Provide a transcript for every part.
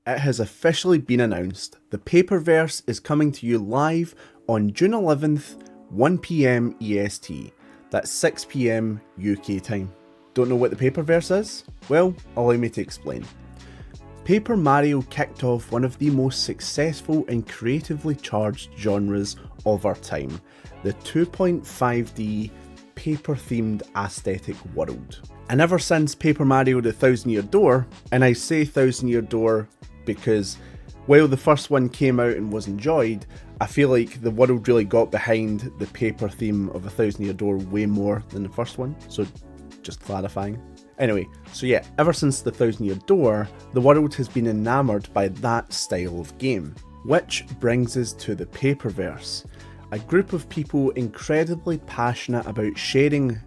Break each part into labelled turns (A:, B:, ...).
A: It has officially been announced. The Paperverse is coming to you live on June 11th, 1pm EST. That's 6pm UK time. Don't know what the Paperverse is? Well, allow me to explain. Paper Mario kicked off one of the most successful and creatively charged genres of our time, the 2.5D paper-themed aesthetic world. And ever since Paper Mario the Thousand Year Door, and I say Thousand Year Door because while the first one came out and was enjoyed, I feel like the world really got behind the paper theme of A Thousand Year Door way more than the first one, so just clarifying. Anyway, so yeah, ever since the Thousand Year Door, the world has been enamoured by that style of game. Which brings us to the Paperverse, a group of people incredibly passionate about sharing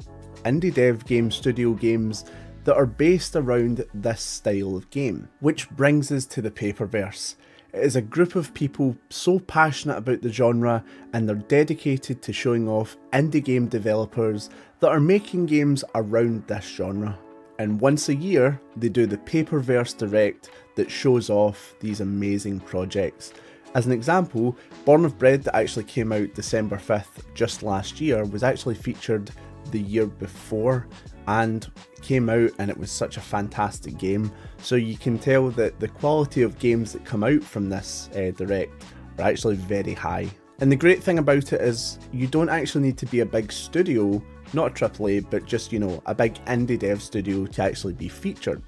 A: indie dev game studio games that are based around this style of game. Which brings us to the Paperverse. It is a group of people so passionate about the genre and they're dedicated to showing off indie game developers that are making games around this genre. And once a year, they do the Paperverse Direct that shows off these amazing projects. As an example, Born of Bread that actually came out December 5th just last year was actually featured the year before and came out, and it was such a fantastic game. So you can tell that the quality of games that come out from this Direct are actually very high. And the great thing about it is you don't actually need to be a big studio, not a AAA, but just, you know, a big indie dev studio to actually be featured.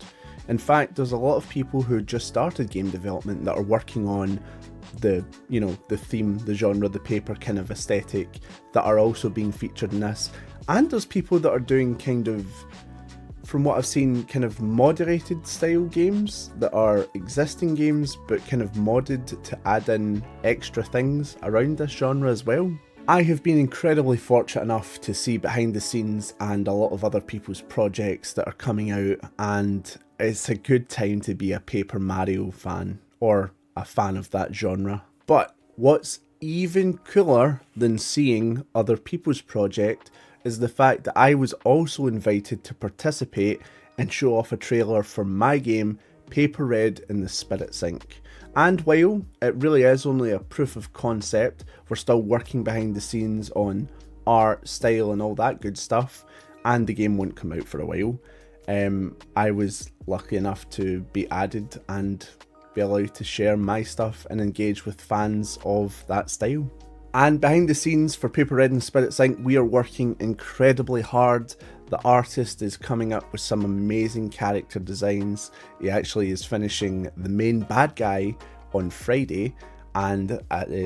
A: In fact, there's a lot of people who just started game development that are working on the theme, the genre, the paper kind of aesthetic that are also being featured in this. And there's people that are doing kind of, from what I've seen, kind of moderated style games that are existing games but kind of modded to add in extra things around this genre as well. I have been incredibly fortunate enough to see behind the scenes and a lot of other people's projects that are coming out, and it's a good time to be a Paper Mario fan or a fan of that genre. But what's even cooler than seeing other people's project is the fact that I was also invited to participate and show off a trailer for my game, Paper Red in the Spirit Sync. And while it really is only a proof of concept, we're still working behind the scenes on art, style and all that good stuff, and the game won't come out for a while. I was lucky enough to be added and be allowed to share my stuff and engage with fans of that style. And behind the scenes for Paper Red and Spirit Sync, we are working incredibly hard. The artist is coming up with some amazing character designs. He actually is finishing the main bad guy on Friday, and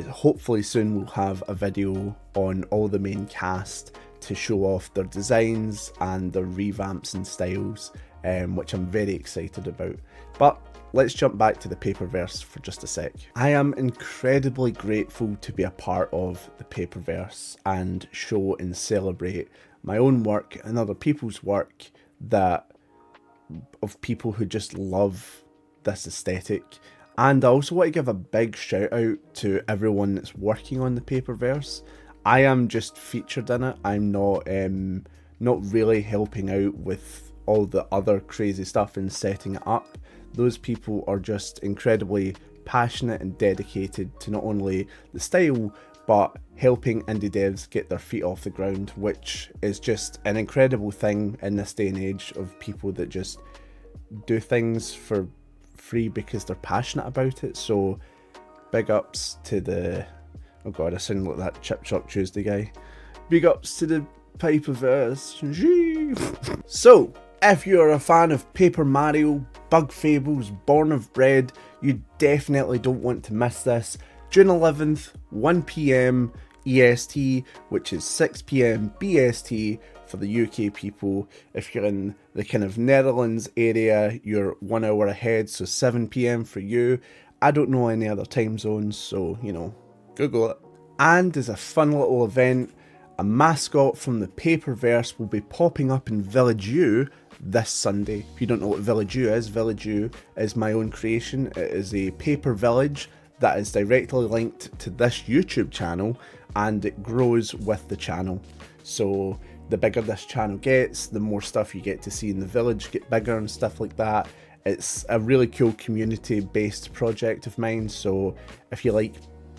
A: hopefully soon we'll have a video on all the main cast to show off their designs and their revamps and styles, which I'm very excited about. But let's jump back to the Paperverse for just a sec. I am incredibly grateful to be a part of the Paperverse and show and celebrate my own work and other people's work of people who just love this aesthetic. And I also want to give a big shout out to everyone that's working on the Paperverse. I am just featured in it. I'm not really helping out with all the other crazy stuff and setting it up. Those people are just incredibly passionate and dedicated to not only the style, but helping indie devs get their feet off the ground, which is just an incredible thing in this day and age of people that just do things for free because they're passionate about it. So big ups to the, oh god, I sound like that Chip Chop Tuesday guy. Big ups to the Paperverse. So, if you're a fan of Paper Mario, Bug Fables, Born of Bread, you definitely don't want to miss this. June 11th, 1pm EST, which is 6pm BST for the UK people. If you're in the kind of Netherlands area, you're 1 hour ahead, so 7pm for you. I don't know any other time zones, so, you know, Google it. And as a fun little event, a mascot from the Paperverse will be popping up in Village U this Sunday. If you don't know what Village U is my own creation. It is a paper village that is directly linked to this YouTube channel, and it grows with the channel. So the bigger this channel gets, the more stuff you get to see in the village get bigger and stuff like that. It's a really cool community-based project of mine, so if you like,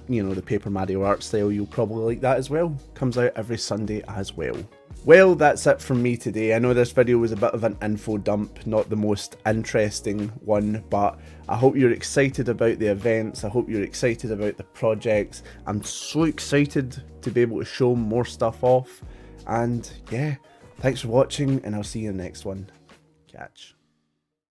A: you know, the Paper Mario art style, you'll probably like that as well. Comes out every Sunday as well. Well, that's it from me today. I know this video was a bit of an info dump, not the most interesting one, but I hope you're excited about the events. I hope you're excited about the projects. I'm so excited to be able to show more stuff off. And yeah, thanks for watching, and I'll see you in the next one. Catch.